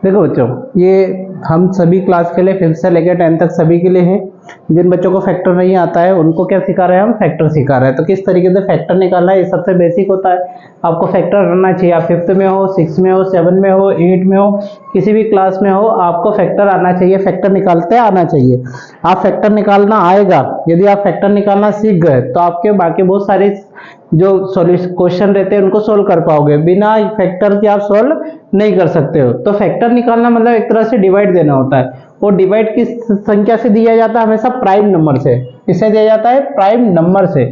देखो बच्चों, ये हम सभी क्लास के लिए 5th से लेकर 10th तक सभी के लिए है। जिन बच्चों को फैक्टर नहीं आता है उनको क्या सिखा रहे हैं, हम फैक्टर सिखा रहे हैं। तो किस तरीके से फैक्टर निकालना है, ये सबसे बेसिक होता है। आपको फैक्टर करना चाहिए, आप 5th में हो, 6 में हो, 7 में हो, 8 में हो, किसी भी क्लास में हो, आपको फैक्टर आना चाहिए, फैक्टर निकालते आना चाहिए। आप फैक्टर निकालना आएगा, यदि आप फैक्टर निकालना सीख गए तो आपके बाकी बहुत सारे जो सॉल्यूशन क्वेश्चन रहते हैं उनको सोल्व कर पाओगे। बिना फैक्टर के आप सोल्व नहीं कर सकते हो। तो फैक्टर निकालना मतलब एक तरह से डिवाइड देना होता है। वो डिवाइड किस संख्या से दिया जाता है, हमेशा प्राइम नंबर से। किससे दिया जाता है, प्राइम नंबर से।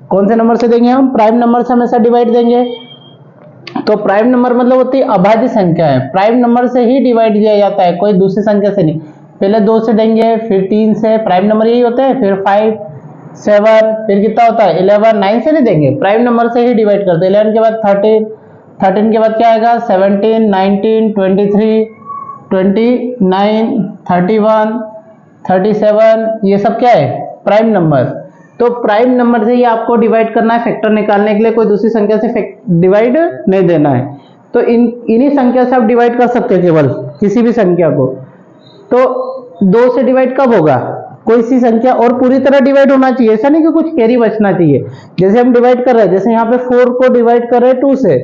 कौन से नंबर से देंगे हम, प्राइम नंबर से हमेशा डिवाइड देंगे। तो प्राइम नंबर मतलब होती है अभाज्य संख्या है, प्राइम नंबर से ही डिवाइड दिया जाता है, कोई दूसरी संख्या से नहीं। पहले 2 से देंगे, फिर 3 से, प्राइम नंबर यही होते हैं, फिर 5, 7, फिर कितना होता है 11, 9 से नहीं देंगे, प्राइम नंबर से ही डिवाइड करते हैं। 11 के बाद 13, 13 के बाद क्या आएगा 17, 19, 23, 29, 31, 37, ये सब क्या है प्राइम नंबर। तो प्राइम नंबर से ही आपको डिवाइड करना है फैक्टर निकालने के लिए, कोई दूसरी संख्या से डिवाइड नहीं देना है। तो इन्हीं संख्या से आप डिवाइड कर सकते हैं, केवल किसी भी संख्या को। तो 2 से डिवाइड कब होगा, कोई सी संख्या और पूरी तरह डिवाइड होना चाहिए, ऐसा नहीं कि कुछ कैरी बचना चाहिए। जैसे हम डिवाइड कर रहे हैं, जैसे यहाँ पे 4 को डिवाइड कर रहे हैं 2 से,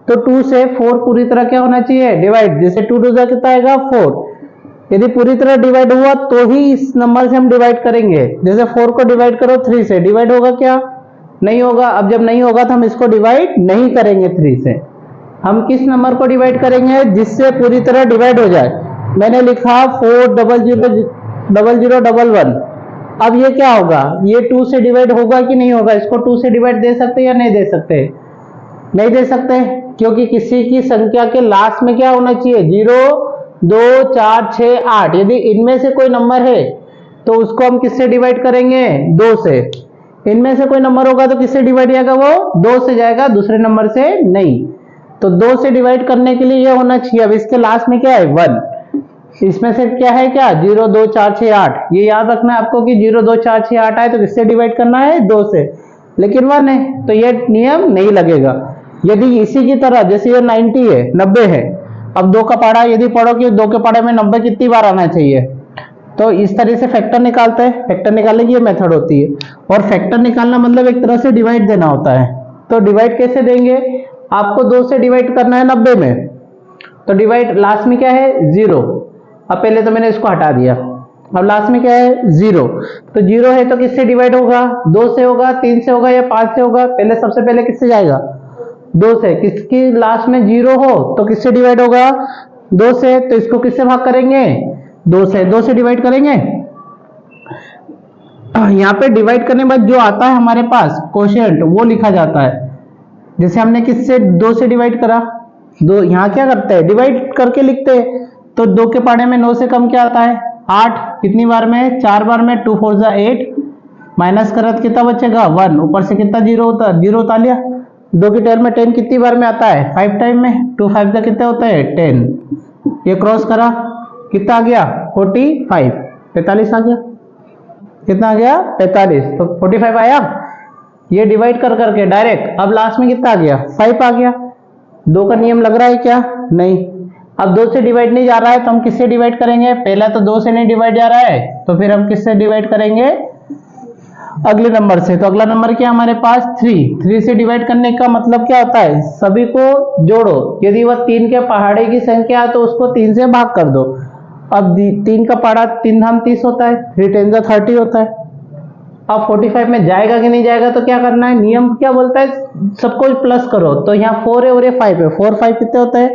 तो 2 से 4 पूरी तरह क्या होना चाहिए डिवाइड। जैसे 2 2 कितना आएगा 4, यदि पूरी तरह डिवाइड हुआ तो ही इस नंबर से हम डिवाइड करेंगे। जैसे 4 को डिवाइड करो 3 से, डिवाइड होगा क्या, नहीं होगा। अब जब नहीं होगा तो हम इसको डिवाइड नहीं करेंगे 3 से। हम किस नंबर को डिवाइड करेंगे, जिससे पूरी तरह डिवाइड हो जाए। मैंने लिखा 4000011। अब ये क्या होगा, ये 2 से डिवाइड होगा कि नहीं होगा, इसको 2 से डिवाइड दे सकते या नहीं दे सकते, नहीं दे सकते, क्योंकि किसी की संख्या के लास्ट में क्या होना चाहिए 0, 2, 4, 6, 8। यदि इनमें से कोई नंबर है तो उसको हम किससे डिवाइड करेंगे 2 से। इनमें से कोई नंबर होगा तो किससे डिवाइड जाएगा, वो 2 से जाएगा, दूसरे नंबर से नहीं। तो 2 से डिवाइड करने के लिए ये होना चाहिए। अब इसके लास्ट में क्या है 1, इसमें से क्या है क्या 0, 2, 4, 6, 8। ये याद रखना है आपको कि 0, 2, 4, 6, 8 आए तो किससे डिवाइड करना है 2 से, लेकिन 1 है तो ये नियम नहीं लगेगा। यदि इसी की तरह जैसे ये 90 है 90 है, अब 2 का पाड़ा यदि पढ़ो कि 2 के पाड़े में 90 कितनी बार आना चाहिए, तो इस तरह से फैक्टर निकालते हैं। फैक्टर निकालने की ये मेथड होती है। और फैक्टर निकालना मतलब एक तरह से डिवाइड देना होता है। तो डिवाइड कैसे देंगे, आपको 2 से डिवाइड करना है 90 में, तो डिवाइड लास्ट में क्या है 0। अब पहले तो मैंने इसको हटा दिया, अब लास्ट में क्या है 0। तो 0 है तो किससे डिवाइड होगा, 2 से होगा, 3 से होगा या 5 से होगा। पहले सबसे पहले किससे जाएगा 2 से। किसकी लास्ट में 0 हो तो किससे डिवाइड होगा 2 से। तो इसको किससे भाग करेंगे 2 से, 2 से डिवाइड करेंगे। यहाँ पे डिवाइड करने के बाद जो आता है हमारे पास कोशेंट वो लिखा जाता है। जैसे हमने किससे 2 से डिवाइड करा, 2 यहाँ क्या करते हैं डिवाइड करके लिखते हैं। तो 2 के पाड़े में 9 से कम क्या आता है 8, कितनी बार में 4 बार में, 2 4 जा 8, माइनस करा तो कितना बचेगा 1, ऊपर से कितना 0 होता है 0 उतार लिया। 2 की टेल में 10 कितनी बार में आता है 5 टाइम में, 2 5 का कितना होता है 10। ये क्रॉस करा कितना आ गया 45, 45 आ गया, कितना आ गया 45, तो 45 आया। ये डिवाइड कर करके डायरेक्ट अब लास्ट में कितना आ गया 5 आ गया। 2 का नियम लग रहा है क्या, नहीं। अब 2 से डिवाइड नहीं जा रहा है तो हम किससे डिवाइड करेंगे, पहला तो 2 से नहीं डिवाइड जा रहा है तो फिर हम किससे डिवाइड करेंगे अगले नंबर से। तो अगला नंबर क्या हमारे पास 3 से डिवाइड करने का मतलब क्या होता है, सभी को जोड़ो। यदि वह 3 के पहाड़े की संख्या है तो उसको 3 से भाग कर दो। अब 3 का पहाड़ा 3 धाम 30 होता है, 3 10 जा 30 होता है। अब 45 में जाएगा कि नहीं जाएगा तो क्या करना है, नियम क्या बोलता है सबको प्लस करो। तो यहाँ 4 है और ये 5 है, 4 5 कितने होता है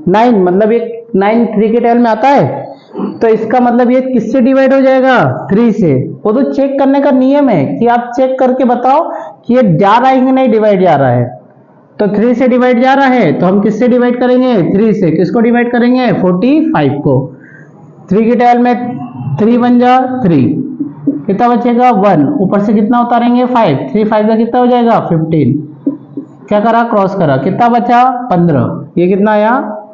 9, मतलब ये 9 3 के टेल में आता है। तो इसका मतलब ये किससे डिवाइड हो जाएगा 3 से। वो तो चेक करने का नियम है कि आप चेक करके बताओ कि ये जा रहा है कि नहीं डिवाइड जा रहा है। तो 3 से डिवाइड जा रहा है तो हम किससे डिवाइड करेंगे 3 से। किसको डिवाइड करेंगे 45 को। 3 की टेल में 3 1 जा 3, कितना बचेगा 1, ऊपर से कितना उतारेंगे 5, 3 5 का कितना हो जाएगा 15। क्या करा क्रॉस करा, कितना बचा 15, ये कितना आया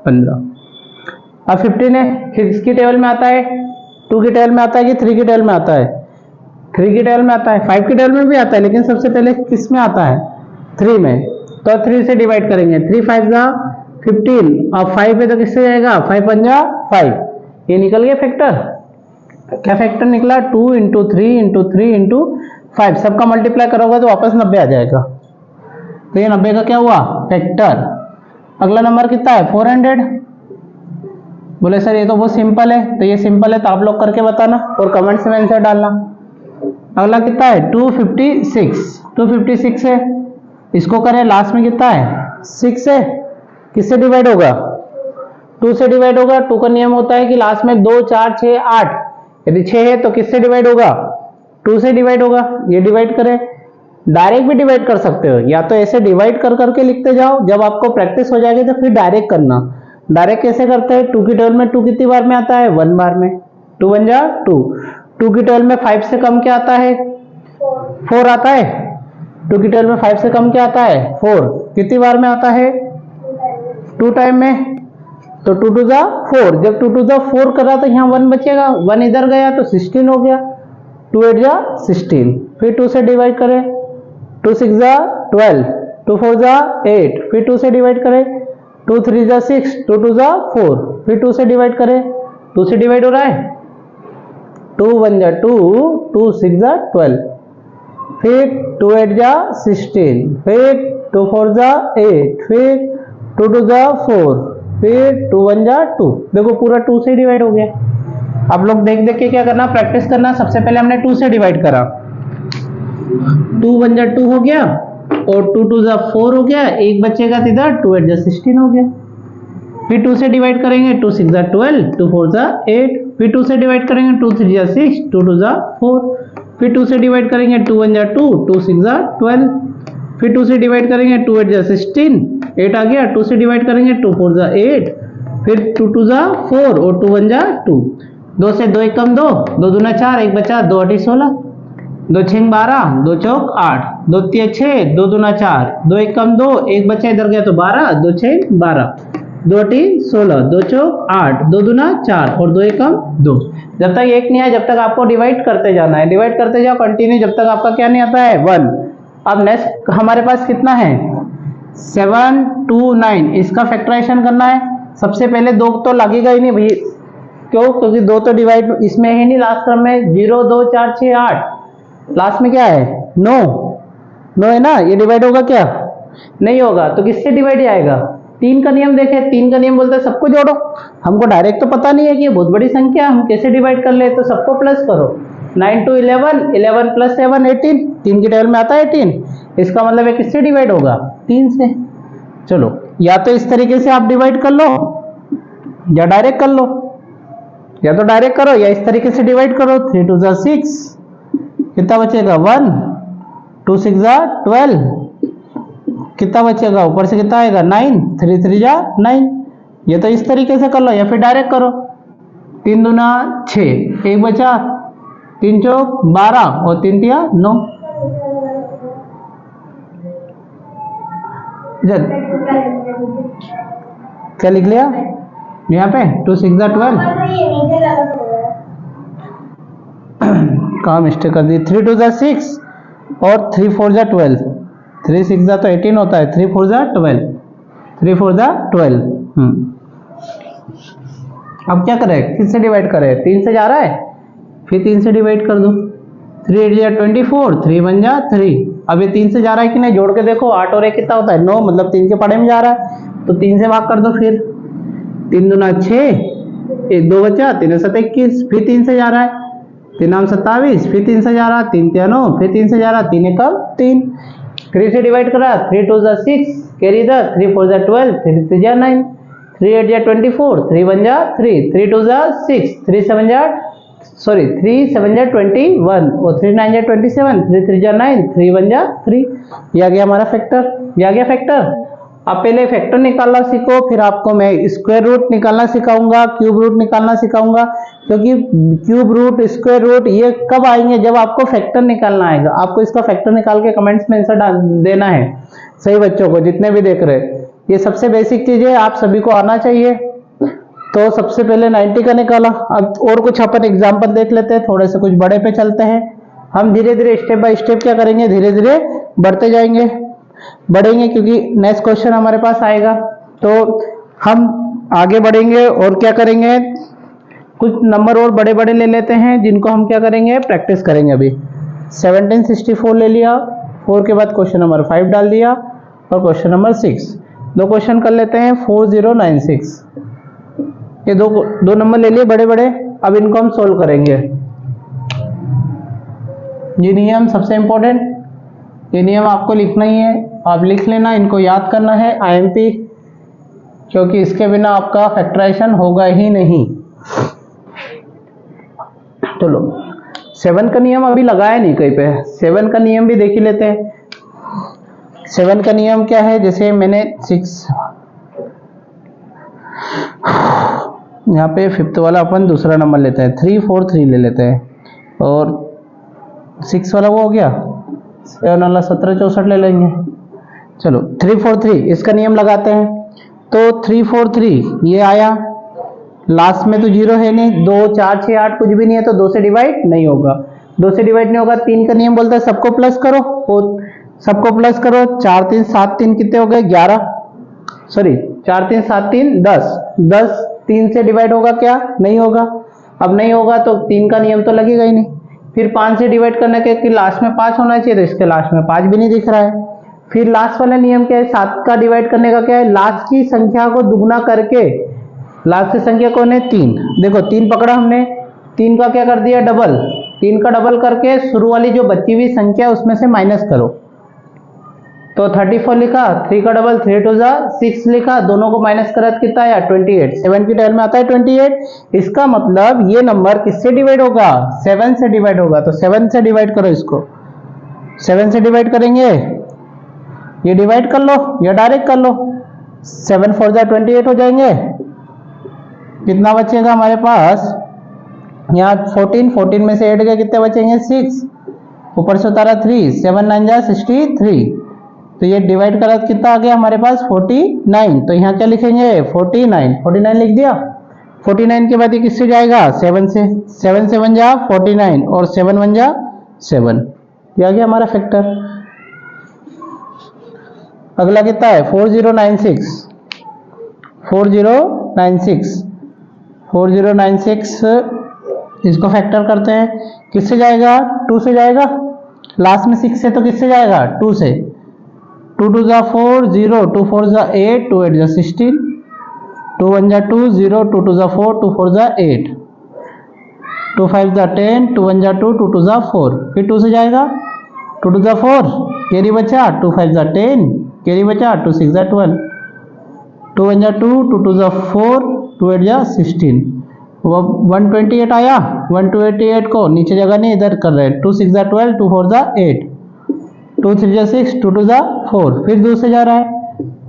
15। अब 15 है, किसकी टेबल में आता है 2 की टेबल में आता है कि 3 की टेबल में आता है, 3 की टेबल में आता है, 5 की टेबल में भी आता है, लेकिन सबसे पहले किस में आता है 3 में। तो 3 से डिवाइड करेंगे, 3 5 जा 15 अब 5 पे तो किससे जाएगा, 5 पंजा 5, ये निकल गया फैक्टर। क्या फैक्टर निकला, 2 इंटू 3 इंटू 3 इंटू 5, सबका मल्टीप्लाई करोगे तो वापस 90 आ जाएगा। तो ये 90 का क्या हुआ, फैक्टर। अगला नंबर कितना है, 400। बोले सर ये तो बहुत सिंपल है, तो ये सिंपल है तो आप लोग करके बताना और कमेंट्स में आंसर डालना। अगला कितना है, 256। 256 है, इसको करें, लास्ट में कितना है, 6 है, किससे डिवाइड होगा, 2 से डिवाइड होगा। 2 का नियम होता है कि लास्ट में 2 4 6 8, यदि 6 है तो किससे डिवाइड होगा, 2 से डिवाइड होगा। ये डिवाइड करें, डायरेक्ट भी डिवाइड कर सकते हो, या तो ऐसे डिवाइड कर करके लिखते जाओ, जब आपको प्रैक्टिस हो जाएगी तो फिर डायरेक्ट करना। डायरेक्ट कैसे करते हैं, 2 की टेबल में 2 कितनी बार में आता है, 1 बार में, 2 1 जा 2। 2 की टेबल में 5 से कम क्या आता है, 4 आता है। 2 की टेबल में 5 से कम क्या आता है, 4, कितनी बार में आता है, 2 टाइम में, तो 2 2 जा 4। जब 2 2 जा 4 करा तो यहाँ 1 बचेगा, 1 इधर गया तो 16 हो गया, 2 8 जा 16। फिर 2 से डिवाइड करें, 2 6 जा 12, 2 4 जा 8, फिर 2 से डिवाइड करें, 2 3 जा 6, 2 2 जा 4, फिर 2 से डिवाइड करें, 2 से डिवाइड हो रहा है, 2 1 जा 2, 2 6 जा 12, फिर 2 8 जा 16, फिर 2 4 जा 8, फिर 2 2 जा 4, फिर 2 1 जा 2। देखो पूरा 2 से डिवाइड हो गया। आप लोग देख देख के क्या करना, प्रैक्टिस करना। सबसे पहले हमने 2 से डिवाइड करा, 2 1 जा 2 हो गया और 2 2 जा 4 हो गया, एक बचेगा तो इधर 2 8 जा 16 हो गया। फिर 2 से डिवाइड करेंगे, 2 6 जा 12, 2 4 जा 8, फिर 2 से डिवाइड करेंगे, 2 3 जा 6, 2 2 जा 4, फिर 2 से डिवाइड करेंगे, 2 1 जा 2, 2 6 जा 12, फिर 2 से डिवाइड करेंगे, 2 8 जा 16, 8 आ गया, 2 से डिवाइड करेंगे, 2 4 जा 8, फिर 2 2 जा 4 और 2 1 जा 2। 2 से 2 1 कम 2, 2 दूना 4, 1 बचा, 2 8 16, 2 6 12, 2 चौक 8, 2 3 6, 2 दूना 4, 2 1 कम 2, 1 बचा इधर गया तो 12, 2 6 12, 2 8 16, 2 चौक 8, 2 दूना 4 और 2 1 कम 2। जब तक 1 नहीं आया जब तक आपको डिवाइड करते जाना है, डिवाइड करते जाओ कंटिन्यू, जब तक आपका क्या नहीं आता है, 1। अब नेक्स्ट हमारे पास कितना है, 7 2 9, इसका फैक्टराइजेशन करना है। सबसे पहले 2 तो लगेगा ही नहीं भाई, क्यों, क्योंकि 2 तो डिवाइड इसमें है नहीं, लास्ट क्रम में 0 2 4 6 8, लास्ट में क्या है 9 9 है ना, ये डिवाइड होगा क्या, नहीं होगा, तो किससे डिवाइड आएगा, 3 का नियम देखे, 3 का नियम बोलता है सबको जोड़ो। हमको डायरेक्ट तो पता नहीं है कि ये बहुत बड़ी संख्या, हम कैसे डिवाइड कर ले, तो सबको प्लस करो, 9 2 11, 11 प्लस 7 18, 3 की टेबल में आता है 18, इसका मतलब है किससे डिवाइड होगा, 3 से। चलो या तो इस तरीके से आप डिवाइड कर लो या डायरेक्ट कर लो, या तो डायरेक्ट करो या इस तरीके से डिवाइड करो। 3 2 जा 6, कितना बचेगा 1, 2 6 जा 12, कितना बचेगा ऊपर से कितना आएगा 9, 3 3 जा 9। ये तो इस तरीके से कर लो या फिर डायरेक्ट करो, 3 दूना 6, 1 बचा, 3 चौक 12 और 3 तिया 9। क्या लिख लिया यहाँ पे, 2 6 जा 12, कहाँ मिस्टेक कर दी, 3 2 जा 6 और 3 4 जा 12, 3 6 जा तो 18 होता है, 3 4 जा 12, 3 4 जा 12। अब क्या करें, किससे डिवाइड करें, 3 से जा रहा है, फिर 3 से डिवाइड कर दो, 3 8 जा 24, 3 1 जा 3। अब ये 3 से जा रहा है कि नहीं, जोड़ के देखो, 8 और 1 कितना होता है 9, मतलब 3 के पड़े में जा रहा है, तो 3 से भाग कर दो, फिर 3 दूना 6, 1 2 बचा, 3 7 21, फिर 3 से जा रहा है, 3 9 27, फिर 3 से जा रहा है, 3 3 9, फिर 3 से जा रहा है, 3 1 3, 3 से डिवाइड करा, 3 2 जा 6, कैरी इधर, 3 4 जा 12, 3 3 जा 9, 3 8 जा 24, 3 1 जा 3, 3 2 जा 6, 3 7 जा 21 और 3 9 जा 27, 3 3 जा 9, 3 1 जा 3। ये आ गया हमारा फैक्टर, ये आ गया फैक्टर। अब पहले फैक्टर निकालना सीखो, फिर आपको मैं स्क्वायर रूट निकालना सिखाऊंगा, क्यूब रूट निकालना सिखाऊंगा, क्योंकि क्यूब रूट स्क्वायर रूट ये कब आएंगे, जब आपको फैक्टर निकालना आएगा। आपको इसका फैक्टर निकाल के कमेंट्स में आंसर देना है सही बच्चों को, जितने भी देख रहे हैं। ये सबसे बेसिक चीज है, आप सभी को आना चाहिए। तो सबसे पहले 90 का निकाला। अब और कुछ अपन एग्जाम्पल देख लेते हैं, थोड़े से कुछ बड़े पे चलते हैं। हम धीरे धीरे स्टेप बाय स्टेप क्या करेंगे, धीरे धीरे बढ़ते जाएंगे, बढ़ेंगे, क्योंकि नेक्स्ट क्वेश्चन हमारे पास आएगा। तो हम आगे बढ़ेंगे और क्या करेंगे, कुछ नंबर और बड़े बड़े ले लेते हैं जिनको हम क्या करेंगे, प्रैक्टिस करेंगे। अभी 1764 ले लिया, 4 के बाद क्वेश्चन नंबर 5 डाल दिया और क्वेश्चन नंबर 6। दो क्वेश्चन कर लेते हैं 4096, ये दो नंबर ले लिए बड़े बड़े। अब इनको हम सोल्व करेंगे। ये नियम सबसे इंपॉर्टेंट, ये नियम आपको लिखना ही है, आप लिख लेना, इनको याद करना है आईएमपी, क्योंकि इसके बिना आपका फैक्टराइजेशन होगा ही नहीं। चलो 7 का नियम अभी लगाया नहीं कहीं पे, 7 का नियम भी देख ही लेते हैं। 7 का नियम क्या है, जैसे मैंने 6 यहाँ पे 5th वाला अपन दूसरा नंबर लेते हैं, 343 ले लेते हैं, और 6 वाला वो हो गया 7 वाला 1764 ले लेंगे। चलो 343 इसका नियम लगाते हैं। तो 343 ये आया, लास्ट में तो 0 है नहीं, 2 4 6 8 कुछ भी नहीं है, तो 2 से डिवाइड नहीं होगा, 2 से डिवाइड नहीं होगा। 3 का नियम बोलता है सबको प्लस करो, सबको प्लस करो, 4 3 7 3 कितने हो गए 11, सॉरी 4 3 7 3 10, 10 3 से डिवाइड होगा क्या, नहीं होगा। अब नहीं होगा तो 3 का नियम तो लगेगा ही नहीं। फिर 5 से डिवाइड करने के कि लास्ट में 5 होना चाहिए, तो इसके लास्ट में 5 भी नहीं दिख रहा है। फिर लास्ट वाला नियम क्या है, 7 का डिवाइड करने का क्या है, लास्ट की संख्या को दुगना करके, लास्ट की संख्या कौन है 3, देखो 3 पकड़ा हमने, 3 का क्या कर दिया डबल, 3 का डबल करके शुरू वाली जो बची हुई संख्या उसमें से माइनस करो, तो 34 लिखा, 3 का डबल 3 2 6 लिखा, दोनों को माइनस करा तो कितना आया 28, 7 की टेल में आता है 28। इसका मतलब ये नंबर किससे डिवाइड होगा, 7 से डिवाइड होगा। तो 7 से डिवाइड करो, इसको 7 से डिवाइड करेंगे, ये डिवाइड कर लो या डायरेक्ट कर लो, 7 4 28 हो जाएंगे। कितना बचेगा हमारे पास यहाँ 14, 14 में से 8 गए, कितने बचेंगे 6, ऊपर से उतारा 3, 7 9 63, तो ये डिवाइड करा तो कितना आ गया हमारे पास 49। तो यहाँ क्या लिखेंगे 49, 49 लिख दिया। 49 के बाद ये किससे जाएगा 7 से, 7 से 1 जा 49 और 7 1 जा 7, ये आ गया हमारा फैक्टर। अगला कितना है 4096, 4096, 4096 इसको फैक्टर करते हैं, किससे जाएगा 2 से जाएगा, लास्ट में 6 से तो किससे जाएगा 2 से, 2 2 4 0, 2 4 8, 2 8 16, 2 1 2 0, 2 2 4, 2 4 8, 2 5 10, 2 1 2, 2 2 4, फिर 2 से जाएगा, 2 2 4 कैरी बचा, 2 5 10 कैरी बचा, 2 6 12, 2 1 2, 2 2 4, 2 8 16, 128 आया, 128 को नीचे जगह नहीं इधर कर रहे, 2 6 12, 2 4 8, 2 3 6, 2 2 4, फिर 2 से जा रहा है,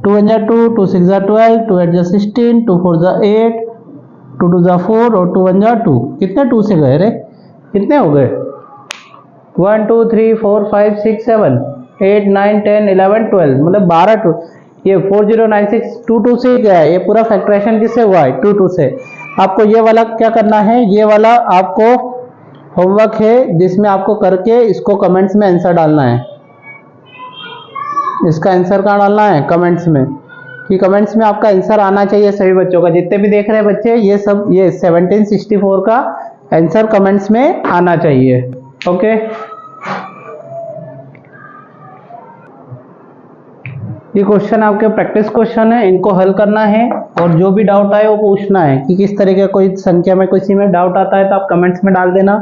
2 1 2, 2 6 12, 2 8 16, 2 4 8, 2 2 4 और 2 1 2, कितने 2 से गए रे, कितने हो गए 1 2 3 4 5 6 7 8 9 10 11 12, मतलब 12, ये 4096 2 2 से गया है, ये पूरा फैक्टराइजेशन किससे हुआ है 2 2 से। आपको ये वाला क्या करना है, ये वाला आपको होमवर्क है जिसमें आपको करके इसको कमेंट्स में आंसर डालना है, इसका आंसर कहाँ डालना है कमेंट्स में, कि कमेंट्स में आपका आंसर आना चाहिए सभी बच्चों का, जितने भी देख रहे हैं बच्चे, ये सब ये 1764 का आंसर कमेंट्स में आना चाहिए। ओके, ये क्वेश्चन आपके प्रैक्टिस क्वेश्चन है, इनको हल करना है और जो भी डाउट आए वो पूछना है कि किस तरह का कोई संख्या में किसी में डाउट आता है तो आप कमेंट्स में डाल देना,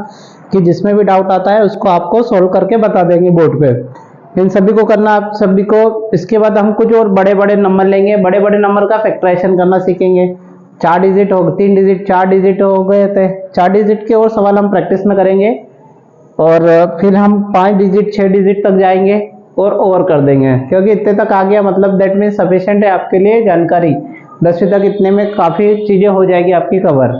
कि जिसमें भी डाउट आता है उसको आपको सोल्व करके बता देंगे बोर्ड पे। इन सभी को करना आप सभी को। इसके बाद हम कुछ और बड़े बड़े नंबर लेंगे, बड़े बड़े नंबर का फैक्टराइजेशन करना सीखेंगे। 4 डिजिट हो, 3 डिजिट 4 डिजिट हो गए थे, 4 डिजिट के और सवाल हम प्रैक्टिस में करेंगे और फिर हम 5 डिजिट 6 डिजिट तक जाएंगे और ओवर कर देंगे, क्योंकि इतने तक आ गया मतलब दैट मीन्स सफिशिएंट है आपके लिए जानकारी। 10वीं तक इतने में काफ़ी चीज़ें हो जाएगी आपकी कवर।